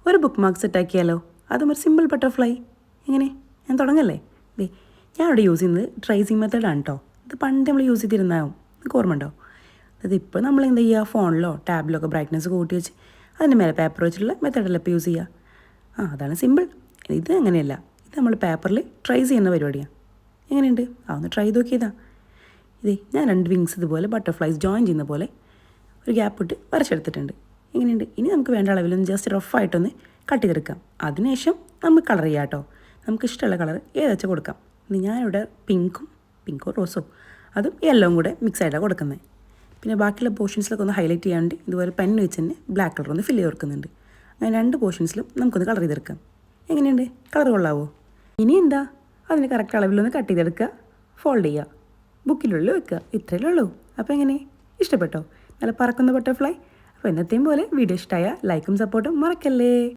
ഒരു book mark സെറ്റാക്കിയാലോ? അതും ഒരു സിമ്പിൾ ബട്ടർഫ്ലൈ. എങ്ങനെ? ഞാൻ തുടങ്ങല്ലേ? ദേ, ഞാൻ ഇവിടെ യൂസ് ചെയ്യുന്നത് ട്രേസിങ് മെത്തേഡാണ് കേട്ടോ. ഇത് പണ്ട് നമ്മൾ യൂസ് ചെയ്തിരുന്നാവും, നിങ്ങൾക്ക് ഓർമ്മ ഉണ്ടോ? അതിപ്പോൾ നമ്മൾ എന്ത് ചെയ്യുക, ഫോണിലോ ടാബിലോ ഒക്കെ ബ്രൈറ്റ്നസ് കൂട്ടി വെച്ച് അതിൻ്റെ മേലെ പേപ്പർ വെച്ചിട്ടുള്ള മെത്തേഡല്ല ഇപ്പോൾ യൂസ് ചെയ്യുക. അതാണ് സിമ്പിൾ. ഇത് അങ്ങനെയല്ല, ഇത് നമ്മൾ പേപ്പറിൽ ട്രേസ് ചെയ്യുന്ന പരിപാടിയാണ്. എങ്ങനെയുണ്ട്? ഒന്ന് ട്രൈ ചെയ്ത് നോക്കിയതാ. ഇതേ ഞാൻ 2 വിങ്സ് ഇതുപോലെ ബട്ടർഫ്ലൈസ് ജോയിൻ ചെയ്യുന്ന പോലെ ഒരു ഗ്യാപ്പ് ഇട്ട് വരച്ചെടുത്തിട്ടുണ്ട്. എങ്ങനെയുണ്ട്? ഇനി നമുക്ക് വേണ്ട അളവിലൊന്ന് ജസ്റ്റ് റഫായിട്ടൊന്ന് കട്ട് ചെയ്തെടുക്കാം. അതിനുശേഷം നമുക്ക് കളർ ചെയ്യാം കേട്ടോ. നമുക്ക് ഇഷ്ടമുള്ള കളർ ഏതാച്ചാൽ കൊടുക്കാം. ഇനി ഞാനിവിടെ പിങ്കോ റോസോ അതും യെല്ലോവും കൂടെ മിക്സ് ആയിട്ടാണ് കൊടുക്കുന്നത്. പിന്നെ ബാക്കിയുള്ള പോർഷൻസിലൊക്കെ ഒന്ന് ഹൈലൈറ്റ് ചെയ്യാണ്ട് ഇതുപോലെ പെൻ വെച്ച് തന്നെ ബ്ലാക്ക് കളർ ഒന്ന് ഫില്ല് ചെയ്ത് കൊടുക്കുന്നുണ്ട്. അങ്ങനെ 2 പോർഷൻസിലും നമുക്കൊന്ന് കളർ ചെയ്തെടുക്കാം. എങ്ങനെയുണ്ട്? കളർ കൊള്ളാവോ? ഇനി എന്താ, അതിന് കറക്റ്റ് അളവിലൊന്ന് കട്ട് ചെയ്തെടുക്കുക, ഫോൾഡ് ചെയ്യുക, ബുക്കിനുള്ളിൽ വെക്കുക. ഇത്രയല്ലേ ഉള്ളൂ. അപ്പോൾ എങ്ങനെ, ഇഷ്ടപ്പെട്ടോ? നല്ല പറക്കുന്ന ബട്ടർഫ്ലൈ. അപ്പോൾ എന്നത്തെയും പോലെ വീഡിയോ ഇഷ്ടമായ ലൈക്കും സപ്പോർട്ടും മറക്കല്ലേ.